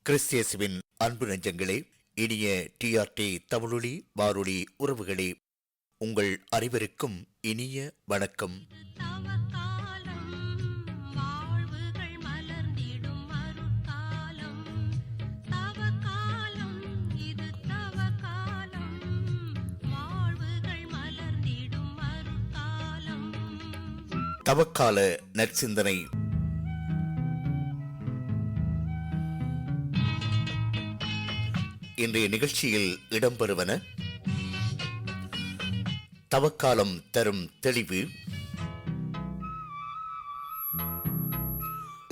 கிறிஸ்தியேசுவின் அன்பு நெஞ்சங்களே, இனிய டிஆர்டி தமிழொலி வானொலி உறவுகளே, உங்கள் அனைவருக்கும் இனிய வணக்கம். தவக்காலம் வாழ்வுகள் மலர்ந்திடும் மறுகாலம். தவக்காலம் இது தவக்காலம் வாழ்வுகள் மலர்ந்திடும் மறுகாலம். தவக்கால நற்சிந்தனை. இன்றைய நிகழ்ச்சியில் இடம்பெறுவன: தவக்காலம் தரும் தெளிவு,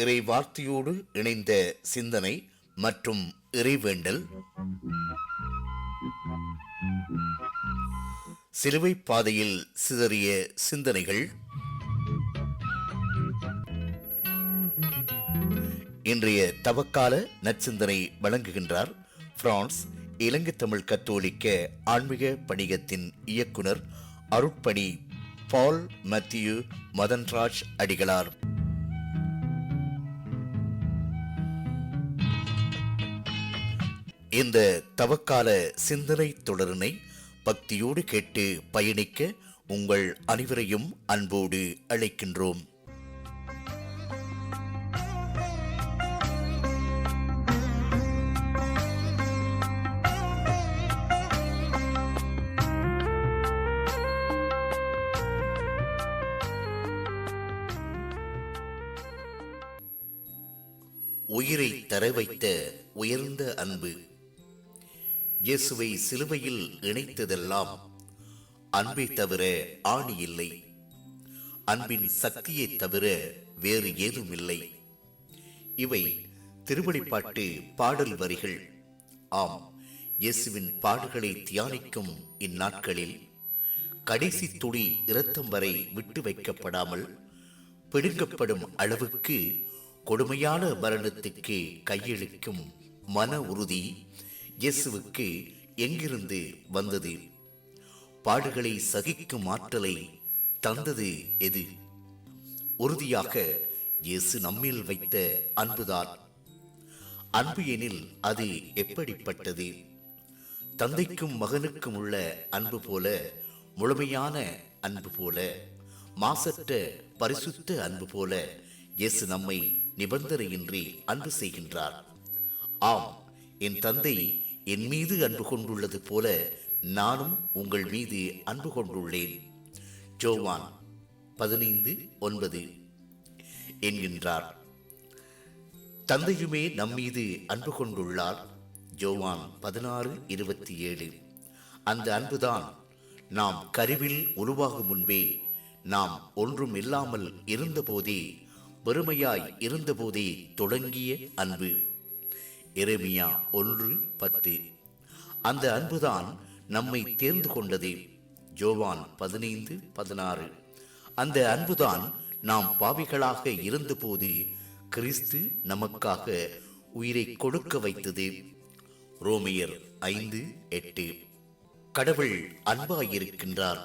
இறை வார்த்தையோடு இணைந்த சிந்தனை மற்றும் இறைவேண்டல், சிலுவை பாதையில் சிதறிய சிந்தனைகள். இன்றைய தவக்கால நற்சிந்தனை வழங்குகின்றார் பிரான்ஸ் இலங்கை தமிழ் கத்தோலிக்க ஆன்மீக பணியத்தின் இயக்குனர் அருட்பணி பால் மத்தியூ மதன்ராஜ் அடிகளார். இந்த தவக்கால சிந்தனை தொடரினை பக்தியோடு கேட்டு பயணிக்க உங்கள் அனைவரையும் அன்போடு அழைக்கின்றோம். உயிரை தர வைத்த உயர்ந்த அன்பு. இயேசுவை சிலுவையில் இணைத்ததெல்லாம் அன்பை தவிர ஆணி இல்லை. அன்பின் சக்தியை தவிர வேறு ஏதும் இல்லை. இவை திருவழிப்பாட்டு பாடல் வரிகள். ஆம், இயேசுவின் பாடுகளை தியானிக்கும் இந்நாட்களில் கடைசி துளி இரத்தம் வரை விட்டு வைக்கப்படாமல் பிடுங்கப்படும் அளவுக்கு கொடுமையான மரணத்துக்கு கையளிக்கும் மன உறுதி இயேசுவுக்கு எங்கிருந்து வந்தது? பாடுகளை சகிக்கும் ஆற்றலை தந்தது எது? உறுதியாக இயேசு நம்மில் வைத்த அன்புதான். அன்பு எனில் அது எப்படிப்பட்டது? தந்தைக்கும் மகனுக்கும் உள்ள அன்பு போல, முழுமையான அன்பு போல, மாசற்ற பரிசுத்த அன்பு போல இயேசு நம்மை நிபந்தனையின்றி அன்பு செய்கின்றார். ஆம், என் தந்தை என் மீது அன்பு கொண்டுள்ளது போல நானும் உங்கள் மீது அன்பு கொண்டுள்ளேன். யோவான் 15:9 என்கின்றார். தந்தையுமே நம்மீது அன்பு கொண்டுள்ளார். யோவான் 16:27. அந்த அன்புதான் நாம் கருவில் உருவாகும் முன்பே, நாம் ஒன்றும் இல்லாமல் இருந்தபோதே, வெறுமையாய் இருந்தபோதே தொடங்கிய அன்பு. எரேமியா 1:10. அந்த அன்புதான் நம்மை தேர்ந்து கொண்டது. யோவான் 15:16. அந்த அன்புதான் நாம் பாவிகளாக இருந்தபோது கிறிஸ்து நமக்காக உயிரை கொடுக்க வைத்தது. ரோமையர் 5:8. கடவுள் அன்பாயிருக்கின்றார்.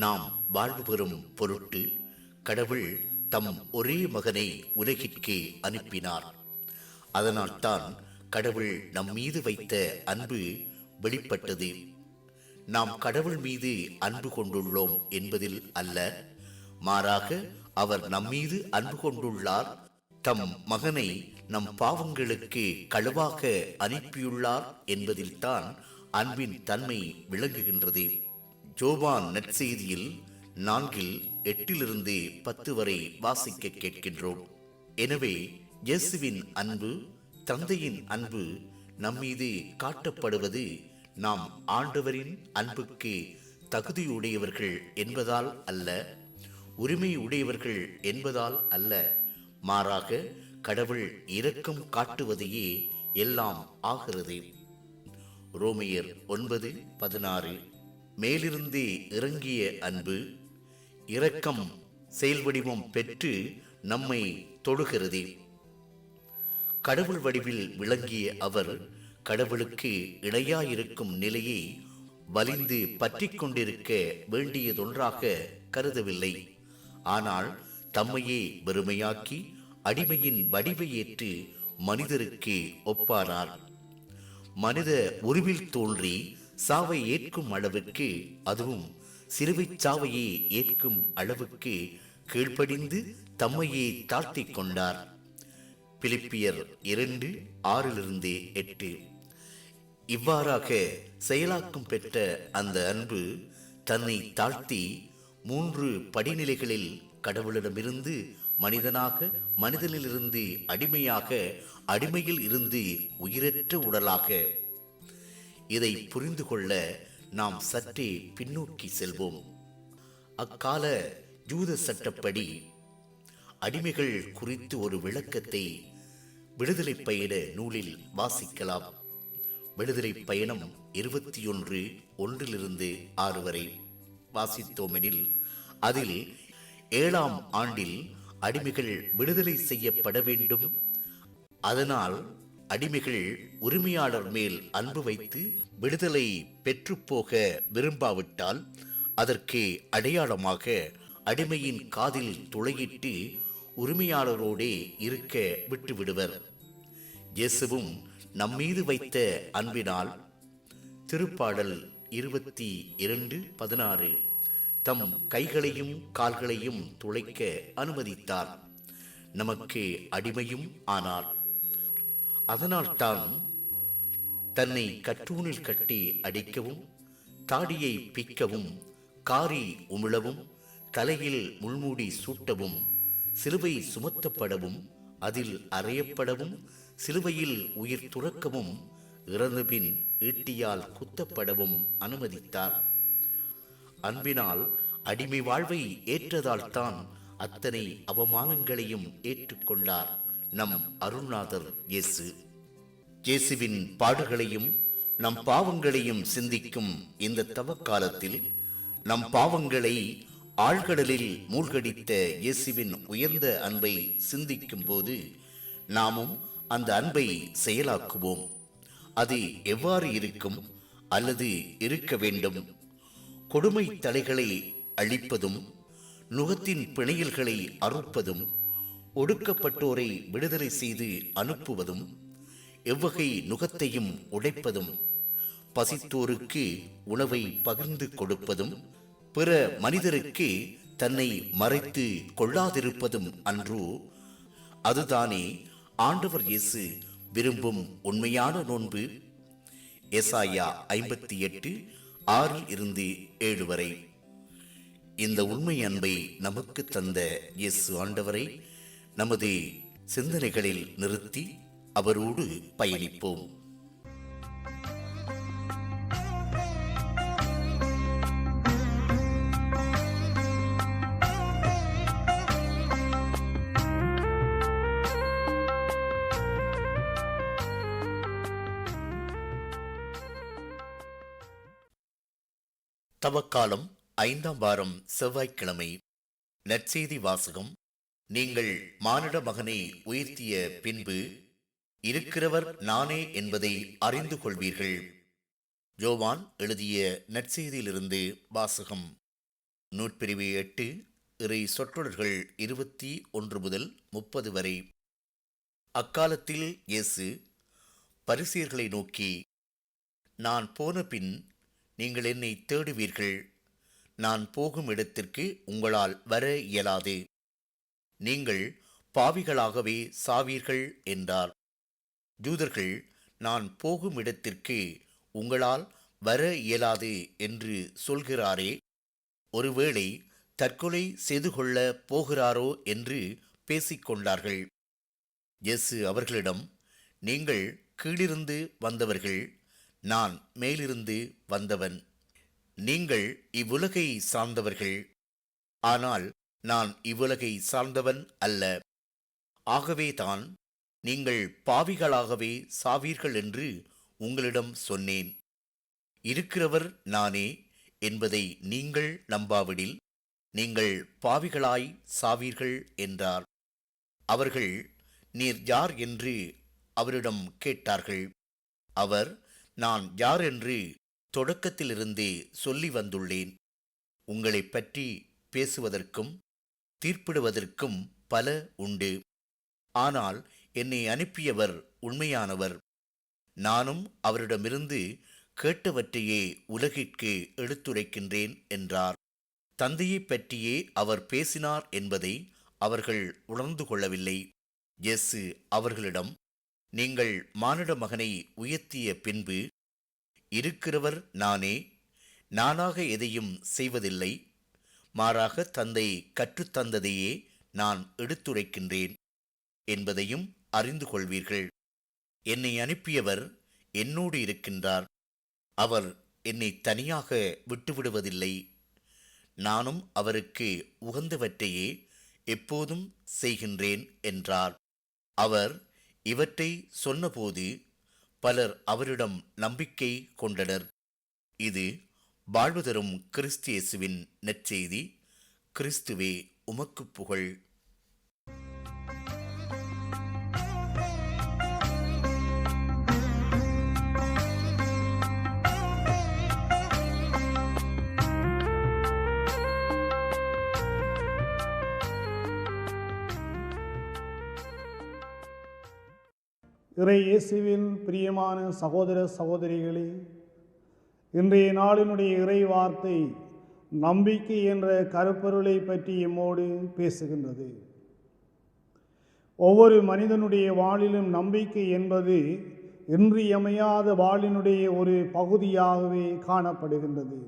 நாம் வாழ்வு பெறும் பொருட்டு கடவுள் தம் ஒரே மகனை உலகிற்கு அனுப்பினார். அதனால்தான் கடவுள் நம் மீது வைத்த அன்பு வெளிப்பட்டது. நாம் கடவுள் மீது அன்பு கொண்டுள்ளோம் என்பதில் அல்ல, மாறாக அவர் நம்மீது அன்பு கொண்டுள்ளார். தம் மகனை நம் பாவங்களுக்கு கழுவாக அனுப்பியுள்ளார் என்பதில்தான் அன்பின் தன்மை விளங்குகின்றது. யோவான் நற்செய்தியில் 4:8-10 வரை வாசிக்க கேட்கின்றோம். எனவே இயேசுவின் அன்பு, தந்தையின் அன்பு நம்மீது காட்டப்படுவது நாம் ஆண்டவரின் அன்புக்கு தகுதியுடையவர்கள் என்பதால் அல்ல, உரிமை உடையவர்கள் என்பதால் அல்ல, மாறாக கடவுள் இரக்கம் காட்டுவதையே எல்லாம் ஆகிறது. ரோமையர் 9:16. மேலிருந்து இறங்கிய அன்பு இரக்கம் செயல்வடிவம் பெற்று நம்மை தொடுகிறது. கடவுள் வடிவில் விளங்கிய அவர் கடவுளுக்கு இணையாயிருக்கும் நிலையை வலிந்து பற்றி கொண்டிருக்க வேண்டியதொன்றாக கருதவில்லை. ஆனால் தம்மையே வெறுமையாக்கி அடிமையின் வடிவை ஏற்று மனிதருக்கு ஒப்பானார். மனித உருவில் தோன்றி சாவை ஏற்கும் அளவுக்கு, அதுவும் சிலுவைச் சாவையே ஏற்கும் அளவுக்கு கீழ்ப்படிந்து தம்மையே தாழ்த்திக் கொண்டார். பிலிப்பியர் 2:6-8. இவ்வாறாக செயலாக்கம் பெற்ற அந்த அன்பு தன்னை தாழ்த்தி 3 படிநிலைகளில் கடவுளிடமிருந்து மனிதனாக, மனிதனிலிருந்து அடிமையாக, அடிமையில் இருந்து உயிரற்ற உடலாக. இதை புரிந்து கொள்ள நாம் சற்றே பின்னோக்கி செல்வோம். அக்கால யூத சட்டப்படி அடிமைகள் குறித்து ஒரு விளக்கத்தை விடுதலை பயண நூலில் வாசிக்கலாம். விடுதலை பயணம் 21:1-6 வரை வாசித்தோமெனில், அதில் 7ஆம் ஆண்டில் அடிமைகள் விடுதலை செய்யப்பட வேண்டும். அதனால் அடிமைகள் உரிமையாளர் மேல் அன்பு வைத்து விடுதலை பெற்றுப்போக விரும்பாவிட்டால் அதற்கு அடையாளமாக அடிமையின் காதில் துளையிட்டு உரிமையாளரோடே இருக்க விட்டுவிடுவர். இயேசுவும் நம்மீது வைத்த அன்பினால் திருப்பாடல் 22:16 தம் கைகளையும் கால்களையும் துளைக்க அனுமதித்தார். நமக்கு அடிமையும் ஆனார். அதனால்தான் தன்னை கற்றூனில் கட்டி அடிக்கவும், தாடியை பிக்கவும், காரி உமிழவும், தலையில் முள்மூடி சூட்டவும், சிலுவை சுமத்தப்படவும், அதில் அறையப்படவும், சிலுவையில் உயிர் துறக்கவும், இறந்தபின் ஈட்டியால் குத்தப்படவும் அனுமதித்தார். அன்பினால் அடிமை வாழ்வை ஏற்றதால்தான் அத்தனை அவமானங்களையும் ஏற்றுக்கொண்டார் நம் அருள்நாதர் இயேசு. இயேசுவின் பாடுகளையும் நம் பாவங்களையும் சிந்திக்கும் இந்த தவக்காலத்தில் நம் பாவங்களை ஆழ்கடலில் மூழ்கடித்த இயேசுவின் உயர்ந்த அன்பை சிந்திக்கும் போது நாமும் அந்த அன்பை செயலாக்குவோம். அது எவ்வாறு இருக்கும் அல்லது இருக்க வேண்டும்? கொடுமை தலைகளை அழிப்பதும், நுகத்தின் பிணையல்களை அறுப்பதும், ஒடுக்கப்பட்டோரை விடுதலை செய்து அனுப்புவதும், எவ்வகை நுகத்தையும் உடைப்பதும், பசித்தோருக்கு உணவை பகிர்ந்து கொடுப்பதும், பிற மனிதருக்கு தன்னை மறைத்து கொள்ளாதிருப்பதும் அன்றோ? அதுதானே ஆண்டவர் இயேசு விரும்பும் உண்மையான நோன்பு. எசாயா 58:6-7 வரை. இந்த உண்மை அன்பை நமக்கு தந்த இயேசு ஆண்டவரை நமது சிந்தனைகளில் நிறுத்தி அவரோடு பயணிப்போம். தவக்காலம் 5ஆம் வாரம் செவ்வாய்க்கிழமை. நற்செய்தி வாசகம். நீங்கள் மானிட மகனை உயர்த்திய பின்பு இருக்கிறவர் நானே என்பதை அறிந்து கொள்வீர்கள். யோவான் எழுதிய நற்செய்தியிலிருந்து வாசகம். நூற்பிரிவு 8, இறை சொற்றொடர்கள் 21-30 வரை. அக்காலத்தில் இயேசு பரிசேயர்களை நோக்கி, நான் போன பின் நீங்கள் என்னை தேடுவீர்கள். நான் போகும் இடத்திற்கு உங்களால் வர இயலாது. நீங்கள் பாவிகளாகவே சாவீர்கள் என்றார். யூதர்கள் நான் போகும் இடத்திற்கு உங்களால் வர இயலாது என்று சொல்கிறாரே, ஒருவேளை தற்கொலை செய்து கொள்ள போகிறாரோ என்று பேசிக்கொண்டார்கள். இயேசு அவர்களிடம், நீங்கள் கீழிருந்து வந்தவர்கள், நான் மேலிருந்து வந்தவன். நீங்கள் இவ்வுலகை சார்ந்தவர்கள், ஆனால் நான் இவ்வுலகை சார்ந்தவன் அல்ல. ஆகவேதான் நீங்கள் பாவிகளாகவே சாவீர்கள் என்று உங்களிடம் சொன்னேன். இருக்கிறவர் நானே என்பதை நீங்கள் நம்பாவிடில் நீங்கள் பாவிகளாய் சாவீர்கள் என்றார். அவர்கள் நீர் யார் என்று அவரிடம் கேட்டார்கள். அவர், நான் யார் என்று தொடக்கத்திலிருந்தே சொல்லி வந்துள்ளேன். உங்களைப் பற்றி பேசுவதற்கும் தீர்ப்பிடுவதற்கும் பல உண்டு. ஆனால் என்னை அனுப்பியவர் உண்மையானவர். நானும் அவரிடமிருந்து கேட்டவற்றையே உலகிற்கு எடுத்துரைக்கின்றேன் என்றார். தந்தையைப் பற்றியே அவர் பேசினார் என்பதை அவர்கள் உணர்ந்து கொள்ளவில்லை. இயேசு அவர்களிடம், நீங்கள் மானிட மகனை உயர்த்திய பின்பு, இருக்கிறவர் நானே, நானாக எதையும் செய்வதில்லை, மாறாக தந்தை கற்றுத்தந்ததையே நான் எடுத்துரைக்கின்றேன் என்பதையும் அறிந்து கொள்வீர்கள். என்னை அனுப்பியவர் என்னோடு இருக்கின்றார். அவர் என்னை தனியாக விட்டுவிடுவதில்லை. நானும் அவருக்கு உகந்தவற்றையே எப்போதும் செய்கின்றேன் என்றார். அவர் இவற்றை சொன்னபோது பலர் அவரிடம் நம்பிக்கை கொண்டனர். இது வாழ்வு தரும் கிறிஸ்து இயேசுவின் நற்செய்தி. கிறிஸ்துவே உமக்கு புகழ். இறை இயேசுவின் பிரியமான சகோதர சகோதரிகளே, இன்றைய நாளினுடைய இறை வார்த்தை நம்பிக்கை என்ற கருப்பொருளை பற்றி எம்மோடு பேசுகின்றது. ஒவ்வொரு மனிதனுடைய வாழ்விலும் நம்பிக்கை என்பது இன்றியமையாத வாழ்வினுடைய ஒரு பகுதியாகவே காணப்படுகின்றது.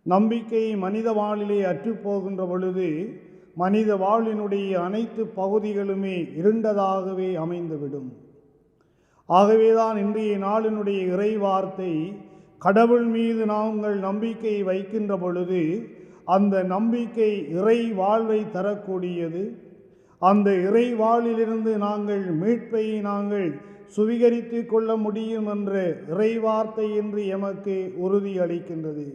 நம்பிக்கை மனித வாழ்விலே அற்றுப்போகின்ற பொழுது மனித வாழ்வினுடைய அனைத்து பகுதிகளுமே இருண்டதாகவே அமைந்துவிடும். ஆகவேதான் இன்றைய நாளினுடைய இறை வார்த்தை, கடவுள் மீது நாங்கள் நம்பிக்கை வைக்கின்ற பொழுது அந்த நம்பிக்கை இறை வாழ்வை தரக்கூடியது. அந்த இறை வாழ்விலிருந்து நாங்கள் மீட்பை நாங்கள் சுவீகரித்து கொள்ள முடியும் என்ற இறை வார்த்தை என்று எமக்கு உறுதியளிக்கின்றது.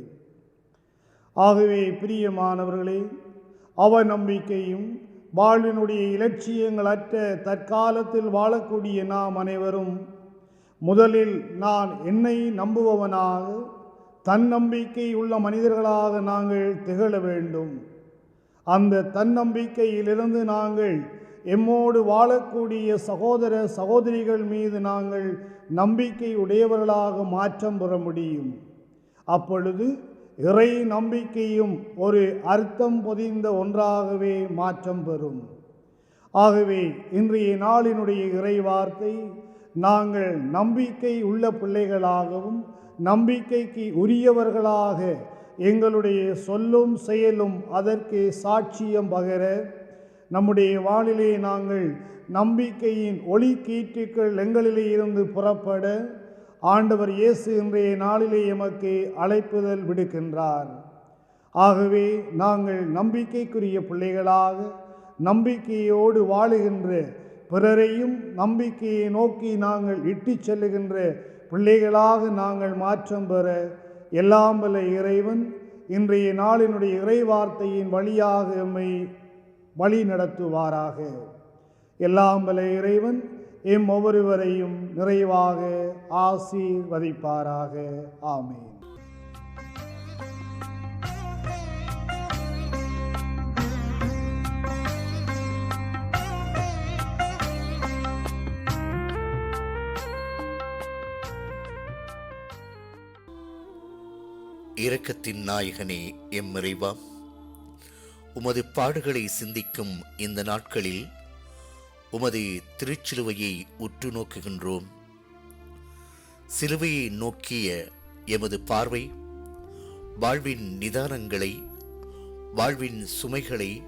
ஆகவே பிரியமானவர்களே, அவநம்பிக்கையும் வாழ்வினுடைய இலட்சியங்களற்ற தற்காலத்தில் வாழக்கூடிய நாம் அனைவரும் முதலில் நான் என்னை நம்புபவனாக, தன்னம்பிக்கை உள்ள மனிதர்களாக நாங்கள் திகழ வேண்டும். அந்த தன்னம்பிக்கையிலிருந்து நாங்கள் எம்மோடு வாழக்கூடிய சகோதர சகோதரிகள் மீது நாங்கள் நம்பிக்கை உடையவர்களாக மாற்றம் பெற முடியும். அப்பொழுது இறை நம்பிக்கையும் ஒரு அர்த்தம் பொதிந்த ஒன்றாகவே மாற்றம் பெறும். ஆகவே இன்றைய நாளினுடைய இறை வார்த்தை, நாங்கள் நம்பிக்கை உள்ள பிள்ளைகளாகவும் நம்பிக்கைக்கு உரியவர்களாக எங்களுடைய சொல்லும் செயலும் அதற்கு சாட்சியம் பகர, நம்முடைய வானிலே நாங்கள் நம்பிக்கையின் ஒளி கீற்றுக்கள் எங்களிலே இருந்து புறப்பட ஆண்டவர் இயேசு இன்றைய நாளிலே எமக்கு அழைப்புதல் விடுக்கின்றார். ஆகவே நாங்கள் நம்பிக்கைக்குரிய பிள்ளைகளாக, நம்பிக்கையோடு வாழுகின்ற, பிறரையும் நம்பிக்கையை நோக்கி நாங்கள் இட்டுச் செல்லுகின்ற பிள்ளைகளாக நாங்கள் மாற்றம் பெற எல்லாம் வல்ல இறைவன் இன்றைய நாளினுடைய இறை வார்த்தையின் வழியாக எம்மை வழி நடத்துவாராக. எல்லாம் வல்ல இறைவன் எம் ஒவ்வொருவரையும் நிறைவாக ஆசீர்வதிப்பாராக. ஆமென். இரக்கத்தின் நாயகனே, எம் இறைவா, உமது பாடுகளை சிந்திக்கும் இந்த நாட்களில் உமது திருச்சிலுவையை உற்று நோக்குகின்றோம். சிலுவையை நோக்கிய எமது பார்வை வாழ்வின் நிதானங்களை, வாழ்வின் சுமைகளை,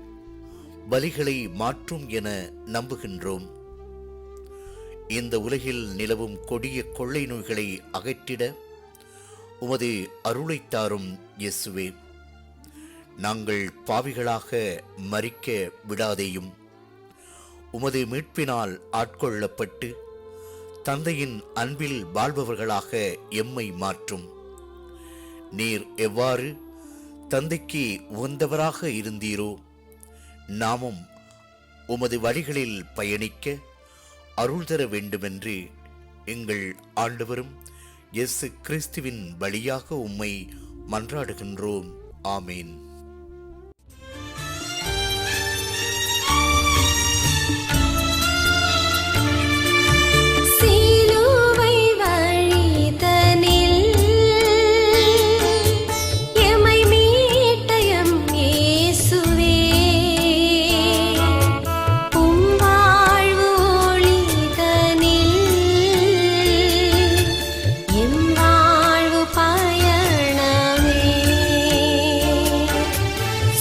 பலிகளை மாற்றும் என நம்புகின்றோம். இந்த உலகில் நிலவும் கொடிய கொள்ளை நோய்களை அகற்றிட உமது அருளைத் தாரும் இயேசுவே. நாங்கள் பாவிகளாக மரிக்க விடாதேயும். உமது மீட்பினால் ஆட்கொள்ளப்பட்டு தந்தையின் அன்பில் வாழ்பவர்களாக எம்மை மாற்றும். நீர் எவ்வாறு தந்தைக்கு உகந்தவராக இருந்தீரோ, நாமும் உமது வழிகளில் பயணிக்க அருள் தர வேண்டுமென்று எங்கள் ஆண்டவரும் இயேசு கிறிஸ்துவின் வழியாக உம்மை மன்றாடுகின்றோம். ஆமீன்.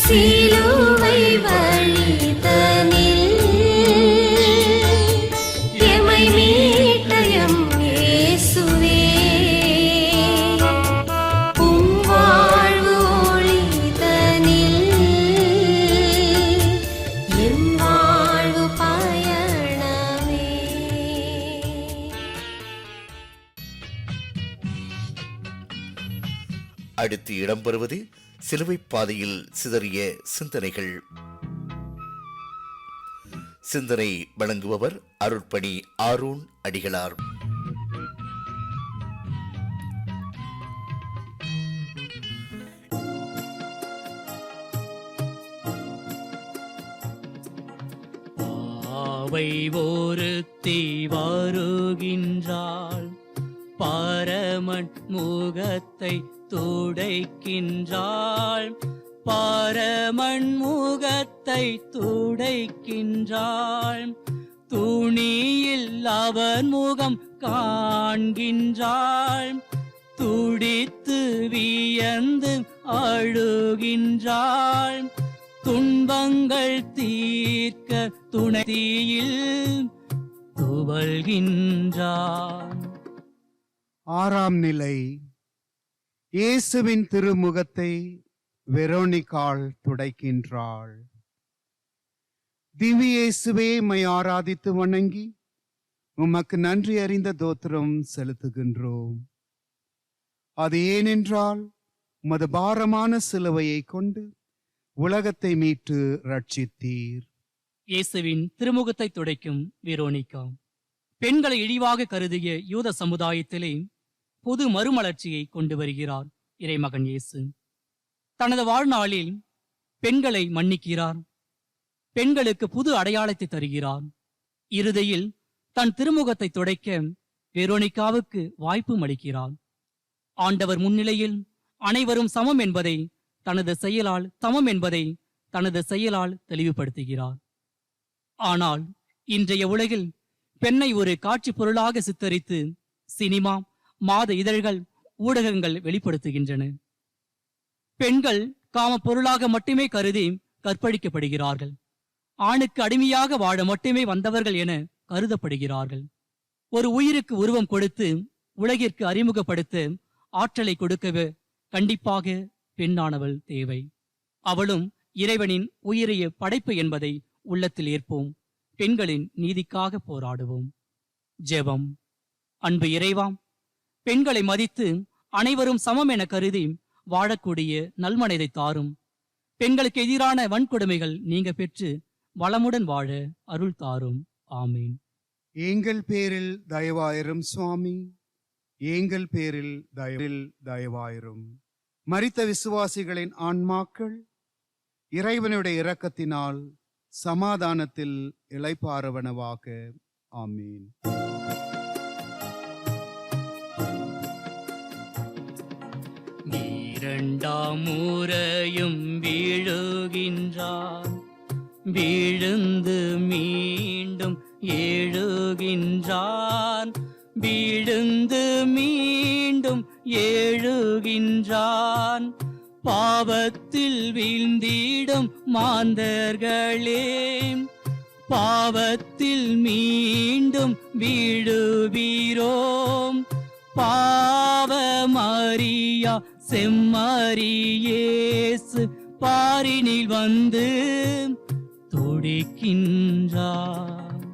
சிலுவை வழிதனில் எமை மீட்ட எம் இயேசுவே, உம் வாழ்வு ஒளிதனில் எம் வாழ்வு பயணமே. அடுத்து இடம்பெறுவது சிலுவை பாதையில் சிதறிய சிந்தனைகள். சிந்தனை வழங்குபவர் அருட்பணி ஆரோன் அடிகளார். பாவை ஒருத்தி வருகின்றாள், பரமன் முகத்தை துடைக்கின்றாள், பரமன் முகத்தை துடைக்கின்றாள், துணியில் அவன் முகம் காண்கின்றாள், துடித்து வியந்து அழுகின்றாள், துன்பங்கள் தீர்க்க துணையில் துவல்கின்றாள். ஆறாம் நிலை. இயேசுவின் திருமுகத்தை வெரோனிகாள் துடைக்கின்றாள். திவ்ய இயேசுவே, மை ஆராதித்து வணங்கி உமக்கு நன்றி அறிந்த தோத்திரம் செலுத்துகின்றோம். அது ஏனென்றால் உமது பாரமான சிலுவையை கொண்டு உலகத்தை மீட்டு ரட்சித்தீர். இயேசுவின் திருமுகத்தை துடைக்கும் வெரோனிகா பெண்களை இழிவாக கருதிய யூத சமுதாயத்திலே புது மறுமலர்ச்சியை கொண்டு வருகிறார் இறைமகன் இயேசு. தனது வாழ்நாளில் பெண்களை மன்னிக்கிறார், பெண்களுக்கு புது அடையாளத்தை தருகிறார். இறுதியில் தன் திருமுகத்தை துடைக்க வெரோனிகாவுக்கு வாய்ப்பும் அளிக்கிறார். ஆண்டவர் முன்னிலையில் அனைவரும் சமம் என்பதை தனது செயலால் தெளிவுபடுத்துகிறார். ஆனால் இன்றைய உலகில் பெண்ணை ஒரு காட்சி பொருளாக சித்தரித்து சினிமா, மாத இதழ்கள், ஊடகங்கள் வெளிப்படுத்துகின்றன. பெண்கள் காம பொருளாக மட்டுமே கருதி கற்பழிக்கப்படுகிறார்கள். ஆணுக்கு அடிமையாக வாழ மட்டுமே வந்தவர்கள் என கருதப்படுகிறார்கள். ஒரு உயிருக்கு உருவம் கொடுத்து உலகிற்கு அறிமுகப்படுத்த ஆற்றலை கொடுக்கவே கண்டிப்பாக பெண்ணானவள் தேவை. அவளும் இறைவனின் உயிரிய படைப்பு என்பதை உள்ளத்தில் ஏற்போம். பெண்களின் நீதிக்காக போராடுவோம். ஜெபம். அன்பு இறைவாம், பெண்களை மதித்து அனைவரும் சமம் என கருதி வாழக்கூடிய நல்மனதை தாரும். பெண்களுக்கு எதிரான வன்கொடுமைகள் நீங்க பெற்று வளமுடன் வாழ அருள் தாரும். ஆமீன். எங்கள் பேரில் தயவாயிரும் சுவாமி, எங்கள் பேரில் தயவாயிரும். மரித்த விசுவாசிகளின் ஆன்மாக்கள் இறைவனுடைய இரக்கத்தினால் சமாதானத்தில் இளைப்பாறுவனவாக. ஆமீன். இரண்டாம் முறையும் வீழுகின்றான், வீழுந்து மீண்டும் எழுகின்றான், வீழுந்து மீண்டும் எழுகின்றான். பாவத்தில் வீழ்ந்திடும் மாந்தர்களே, பாவத்தில் மீண்டும் வீழுவீரோம். பாவமரியா செம்மறியேசு பாரினில் வந்து துடிக்கின்றார்.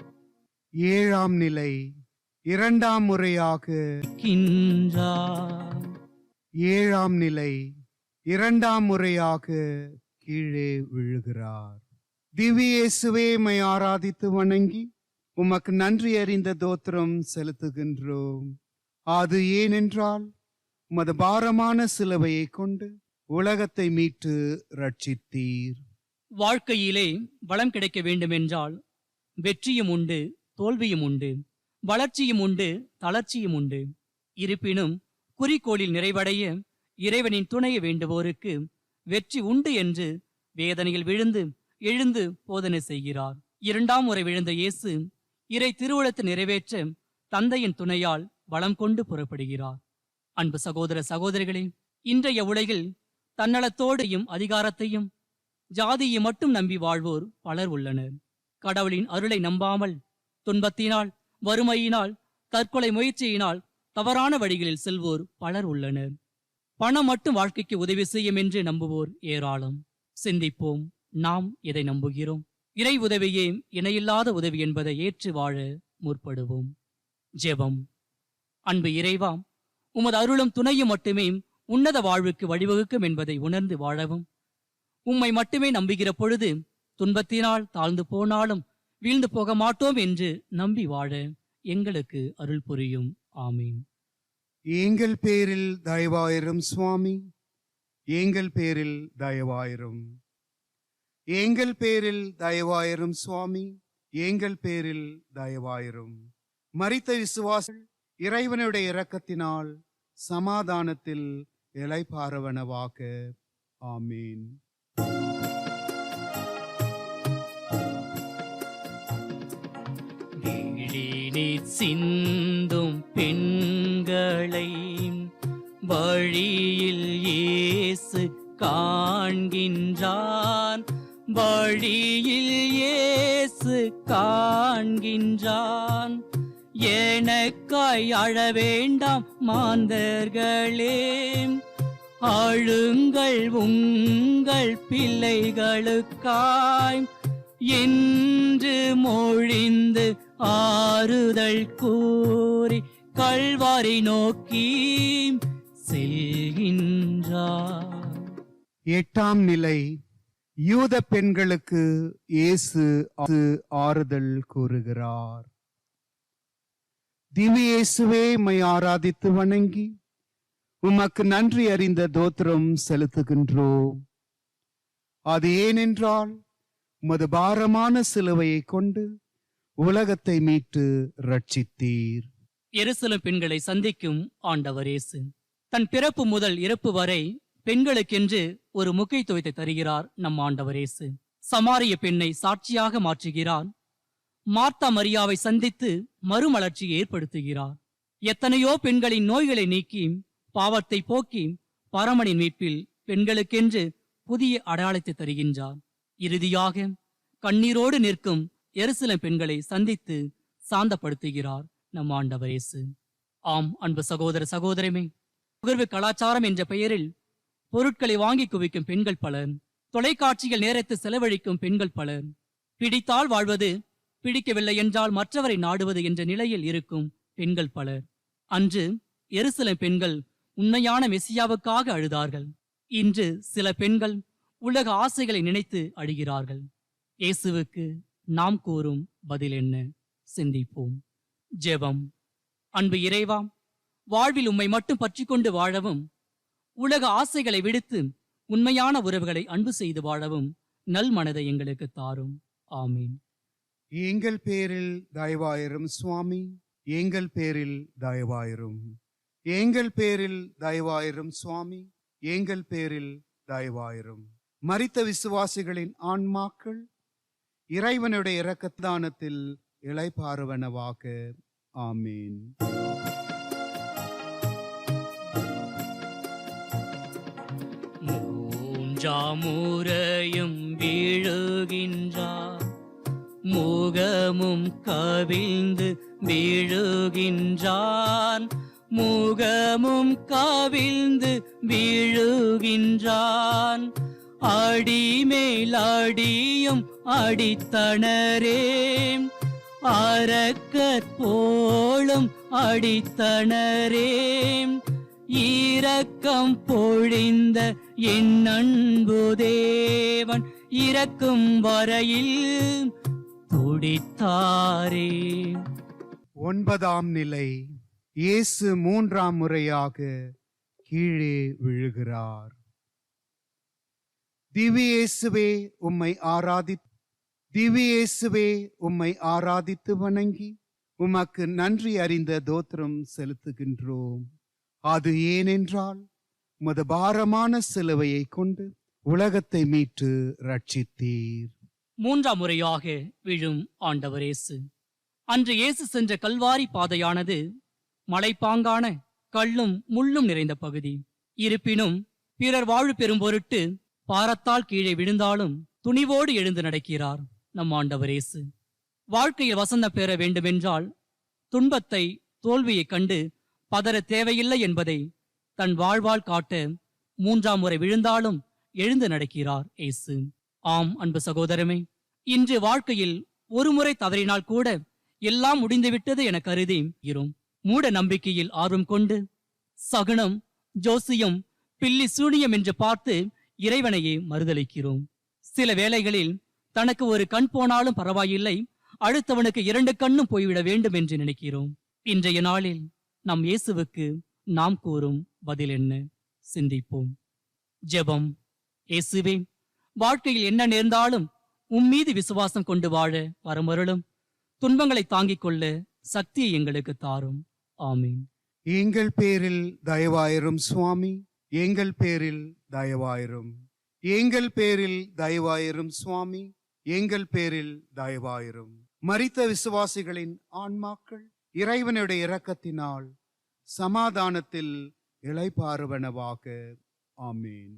ஏழாம் நிலை. இரண்டாம் முறையாக ஏழாம் நிலை. இரண்டாம் முறையாக கீழே விழுகிறார். திவ்ய இயேசுவே, மை ஆராதித்து வணங்கி உமக்கு நன்றி அறிந்த தோத்திரம் செலுத்துகின்றோம். அது ஏனென்றால் உமது பாரமான சிலுவையை கொண்டு உலகத்தை மீட்டு ரட்சித்தீர். வாழ்க்கையிலே வளம் கிடைக்க வேண்டுமென்றால் வெற்றியும் உண்டு, தோல்வியும் உண்டு, வளர்ச்சியும் உண்டு, தளர்ச்சியும் உண்டு. இருப்பினும் குறிக்கோளில் நிறைவடைய இறைவனின் துணையை வேண்டுவோருக்கு வெற்றி உண்டு என்று வேதனையில் விழுந்து எழுந்து போதனை செய்கிறார். இரண்டாம் முறை விழுந்த இயேசு இறை திருவுளத்தை நிறைவேற்ற தந்தையின் துணையால் வளம் கொண்டு புறப்படுகிறார். அன்பு சகோதர சகோதரிகளே, இன்றைய உலகில் தன்னலத்தோடையும் அதிகாரத்தையும் ஜாதியை மட்டும் நம்பி வாழ்வோர் பலர் உள்ளனர். கடவுளின் அருளை நம்பாமல் துன்பத்தினால், வறுமையினால், தற்கொலை முயற்சியினால் தவறான வழிகளில் செல்வோர் பலர் உள்ளனர். பணம் மட்டும் வாழ்க்கைக்கு உதவி செய்யும் என்று நம்புவோர் ஏராளம். சிந்திப்போம், நாம் எதை நம்புகிறோம்? இறை உதவியே இணையில்லாத உதவி என்பதை ஏற்று வாழ முற்படுவோம். ஜெபம். அன்பு இறைவா, உமது அருளும் துணையும் மட்டுமே உன்னத வாழ்வுக்கு வழிவகுக்கும் என்பதை உணர்ந்து வாழவும், உம்மை மட்டுமே நம்புகிற பொழுது துன்பத்தினால் தாழ்ந்து போனாலும் வீழ்ந்து போக மாட்டோம் என்று நம்பி வாழ எங்களுக்கு அருள் புரியும். ஆமீன். எங்கள் பேரில் தயவாயிரும் சுவாமி, எங்கள் பேரில் தயவாயிரும். எங்கள் பேரில் தயவாயிரும் சுவாமி, எங்கள் பேரில் தயவாயிரும். மரித்த விசுவாசல் இறைவனுடைய இரக்கத்தினால் சமாதானத்தில் இளைப்பாறுவனவாக. ஆமீன். நீர் சிந்தும் பெண்களை வழியில் இயேசு காண்கின்றான், வழியில் இயேசு காண்கின்றான். எனக்காய் அழ வேண்டாம் மாந்தர்களே, அழுங்கள் உங்கள் பிள்ளைகளுக்காய் என்று மொழிந்து ஆறுதல் கூறி கல்வாரி நோக்கி செல்கின்றார். 8ஆம் நிலை. யூத பெண்களுக்கு இயேசு ஆறுதல் கூறுகிறார். திவ்ய இயேசுவே, மை ஆராதித்து வணங்கி உமக்கு நன்றி அறிந்த தோத்திரம் செலுத்துகின்றோம். அது ஏனென்றால் உமது பாரமான சிலுவையை கொண்டு உலகத்தை மீட்டு ரட்சித்தீர். எருசலேம் பெண்களை சந்திக்கும் ஆண்டவர் இயேசு தன் பிறப்பு முதல் இறப்பு வரை பெண்களுக்கென்று ஒரு முக்கியத்துவத்தை தருகிறார். நம் ஆண்டவர் இயேசு சமாரிய பெண்ணை சாட்சியாக மாற்றுகிறார். மார்த்தா மரியாவை சந்தித்து மறுமலர்ச்சியை ஏற்படுத்துகிறார். எத்தனையோ பெண்களின் நோய்களை நீக்கி பாவத்தை போக்கி பரமனின் மீட்பில் பெண்களுக்கென்று புதிய அடையாளத்தை தருகின்றார். இறுதியாக கண்ணீரோடு நிற்கும் எருசலேம் பெண்களை சந்தித்து சாந்தப்படுத்துகிறார் நம் ஆண்டவர் இயேசு. ஆம் அன்பு சகோதர சகோதரமே, நுகர்வு கலாச்சாரம் என்ற பெயரில் பொருட்களை வாங்கி குவிக்கும் பெண்கள் பலர், தொலைக்காட்சிகள் நேரத்தை செலவழிக்கும் பெண்கள் பலர், பிடித்தால் வாழ்வது, பிடிக்கவில்லை என்றால் மற்றவரை நாடுவது என்ற நிலையில் இருக்கும் பெண்கள் பலர். அன்று எருசலேம் பெண்கள் உண்மையான மெசியாவுக்காக அழுதார்கள். இன்று சில பெண்கள் உலக ஆசைகளை நினைத்து அழுகிறார்கள். இயேசுவுக்கு நாம் கூறும் பதில் என்ன? சிந்திப்போம். ஜெபம். அன்பு இறைவா, வாழ்வில் உம்மை மட்டும் பற்றி கொண்டு வாழவும், உலக ஆசைகளை விடுத்து உண்மையான உறவுகளை அன்பு செய்து வாழவும் நல் மனதை எங்களுக்கு தாரும். ஆமீன். எங்கள் பேரில் தயவாயிரும் சுவாமி, எங்கள் பேரில் தயவாயிரும். எங்கள் பேரில் தயவாயிரும் சுவாமி, எங்கள் பேரில் தயவாயிரும். மரித்த விசுவாசிகளின் ஆன்மாக்கள் இறைவனுடைய இரக்கத்தானத்தில் இளைப்பாறுவனவாக. ஆமீன். மூன்றாமுறையும் வீழுகின்றார், முகமும் கவிழ்ந்து வீழுகின்றான், முகமும் கவிழ்ந்து வீழுகின்றான். அடிமேல் அடியும் அடித்தனரே, அரக்கற் போலும் அடித்தனரே, இரக்கம் பொழிந்த என் அன்பு தேவன் இறக்கும் வரையில் துடித்தாரே. 9ஆம் நிலை. இயேசு 3ஆம் முறையாக கீழே விழுகிறார். திவ்யேசுவே உம்மை ஆராதித்து வணங்கி உமக்கு நன்றி அறிந்த தோத்திரம் செலுத்துகின்றோம். அது ஏனென்றால் உமது பாரமான சிலுவையை கொண்டு உலகத்தை மீட்டு ரட்சித்தீர். 3ஆம் முறையாக விழும் ஆண்டவர் இயேசு. அன்று இயேசு சென்ற கல்வாரி பாதையானது மலைப்பாங்கான கல்லும் முள்ளும் நிறைந்த பகுதி. இருப்பினும் பிறர் வாழ்வு பெறும் பொருட்டு பாரத்தால் கீழே விழுந்தாலும் துணிவோடு எழுந்து நடக்கிறார் நம் ஆண்டவர் இயேசு. வாழ்க்கையில் வசந்தம் பெற வேண்டுமென்றால் துன்பத்தை, தோல்வியைக் கண்டு பதற தேவையில்லை என்பதை தன் வாழ்வால் காட்ட 3ஆம் முறை விழுந்தாலும் எழுந்து நடக்கிறார் இயேசு. ஆம் அன்பு சகோதரமே, இன்று வாழ்க்கையில் ஒரு முறை தவறினால் கூட எல்லாம் முடிந்துவிட்டது என கருதி இரும் மூட நம்பிக்கையில் ஆர்வம் கொண்டு சகுனம், ஜோசியம், பில்லி சூனியம் என்று பார்த்து இறைவனையே மறுதலிக்கிறோம். சில வேளைகளில் தனக்கு ஒரு கண் போனாலும் பரவாயில்லை, அடுத்தவனுக்கு 2 கண்ணும் போய்விட வேண்டும் என்று நினைக்கிறோம். இன்றைய நாளில் நம் இயேசுவுக்கு நாம் கூறும் பதில் என்ன? சிந்திப்போம். ஜெபம். இயேசுவே, வாழ்க்கையில் என்ன நேர்ந்தாலும் உம்மீது விசுவாசம் கொண்டு வாழ வரமருளும். துன்பங்களை தாங்கிக் கொள்ள சக்தியை எங்களுக்கு தாரும். ஆமீன். எங்கள் பேரில் தயவாயிரும் சுவாமி, எங்கள் பேரில் தயவாயிரும். எங்கள் பேரில் தயவாயிரும் சுவாமி, எங்கள் பேரில் தயவாயிரும். மரித்த விசுவாசிகளின் ஆன்மாக்கள் இறைவனுடைய இரக்கத்தினால் சமாதானத்தில் இளைப்பாறுவனவாக. ஆமீன்.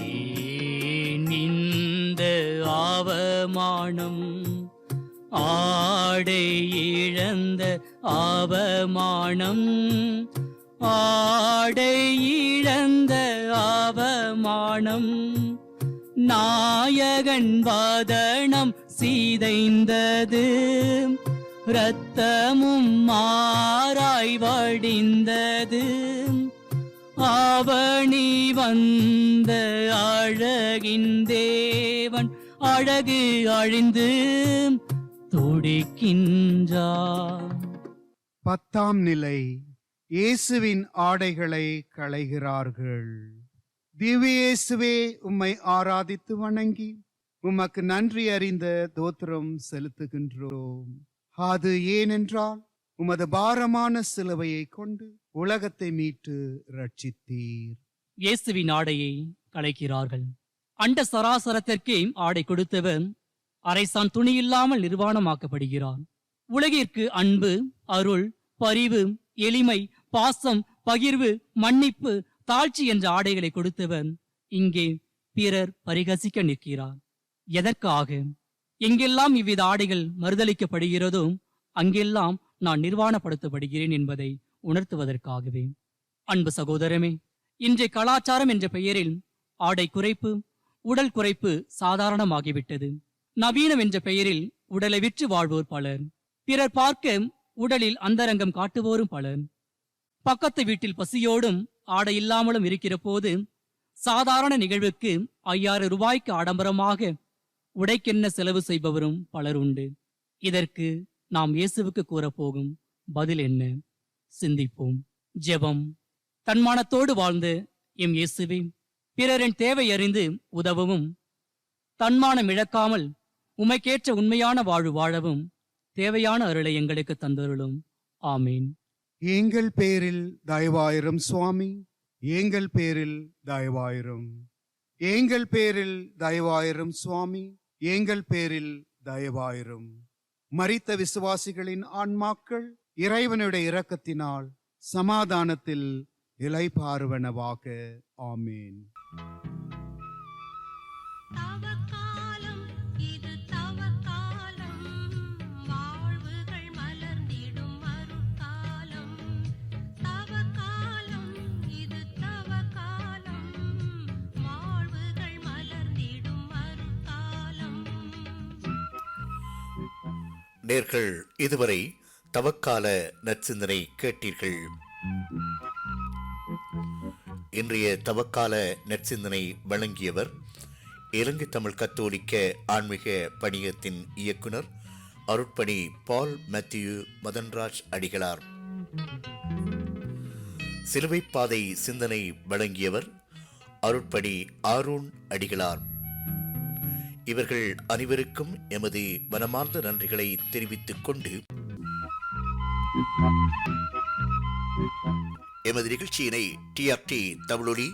ஏன் இந்த அவமானம், ஆடை இழந்த அவமானம், ஆடை இழந்த அவமானம், நாயகன் வதனம் சீதைந்தது, இரத்தமும் மாறாய் வடிந்தது, அவனி வந்த அழகின் தேவன் அழகு அழிந்து துடிக்கின்றார். 10ஆம் நிலை. இயேசுவின் ஆடைகளை களைகிறார்கள். திவ்ய இயேசுவே, உம்மை ஆராதித்து வணங்கி உமக்கு நன்றி அறிந்த தோத்திரம் செலுத்துகின்றோம். அது ஏனென்றால் உமது பாரமான சிலுவையை கொண்டு உலகத்தை மீட்டு ரட்சித்தீர். இயேசுவின் ஆடையை களைக்கிறார்கள். அண்ட சராசரத்திற்கே ஆடை கொடுத்தவர் அரைசான் துணி இல்லாமல் நிர்வாணமாக்கப்படுகிறார். உலகிற்கு அன்பு, அருள், பரிவு, எளிமை, பாசம், பகிர்வு, மன்னிப்பு, தாழ்ச்சி என்ற ஆடைகளை கொடுத்தவர் இங்கே பிறர் பரிகசிக்க நிற்கிறார். எதற்காக? எங்கெல்லாம் இவ்வித ஆடைகள் மறுதளிக்கப்படுகிறதோ அங்கெல்லாம் நான் நிர்வாணப்படுத்தப்படுகிறேன் என்பதை உணர்த்துவதற்காகவே. அன்பு சகோதரமே, இன்றைய கலாச்சாரம் என்ற பெயரில் ஆடை குறைப்பு, உடல் குறைப்பு சாதாரணமாகிவிட்டது. நவீனம் என்ற பெயரில் உடலை விற்று வாழ்வோர் பலர், பிறர் பார்க்க உடலில் அந்தரங்கம் காட்டுவோரும் பலர், பக்கத்து வீட்டில் பசியோடும் ஆடை இல்லாமலும் இருக்கிற போது சாதாரண நிகழ்வுக்கு 5000 ரூபாய்க்கு ஆடம்பரமாக உடைக்கென்ன செலவு செய்பவரும் பலர் உண்டு. இதற்கு நாம் இயேசுவுக்கு கூறப்போகும் பதில் என்ன? சிந்திப்போம். ஜெபம். தன்மானத்தோடு வாழ்ந்த எம் இயேசுவே, பிறரின் தேவை அறிந்து உதவவும், தன்மானம் இழக்காமல் உமைக்கேற்ற உண்மையான வாழ்வு வாழவும் தேவையான அருளை எங்களுக்கு தந்தருளும். ஆமீன். எங்கள் பேரில் தயவாயிரும் சுவாமி, எங்கள் பேரில் தயவாயிரும். எங்கள் பேரில் தயவாயிரும் சுவாமி, எங்கள் பேரில் தயவாயிரும். மரித்த விசுவாசிகளின் ஆன்மாக்கள் இறைவனுடைய இரக்கத்தினால் சமாதானத்தில் இளைப்பாறுவனவாக. ஆமீன். தவக்காலம் இது தவக்காலம், வாழ்வுகள் மலர்ந்திடும் அருட்காலம். தவக்காலம் இது தவக்காலம், வாழ்வுகள் மலர்ந்திடும் அருட்காலம். நேர்கள் இதுவரை தவக்கால நற்சிந்தனை கேட்டீர்கள். இன்றைய தவக்கால நற்சிந்தனை வழங்கியவர் இலங்கை தமிழ் கத்தோலிக்க ஆன்மீக பணியத்தின் இயக்குனர் அருட்பணி பால் மேத்யூ மதன்ராஜ் அடிகளார். சிலுவைப்பாதை சிந்தனை வழங்கியவர் அருட்பணி ஆரூன் அடிகளார். இவர்கள் அனைவருக்கும் எமது மனமார்ந்த நன்றிகளை தெரிவித்துக் கொண்டு எமது நிகழ்ச்சியினை TRT தமிழொலி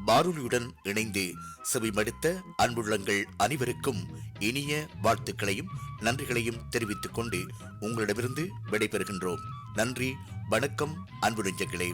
வானொலியுடன் இணைந்து செவிமடுத்த அன்புள்ளங்கள் அனைவருக்கும் இனிய வாழ்த்துக்களையும் நன்றிகளையும் தெரிவித்துக் கொண்டு உங்களிடமிருந்து விடைபெறுகின்றோம். நன்றி, வணக்கம் அன்பு நெஞ்சங்களே.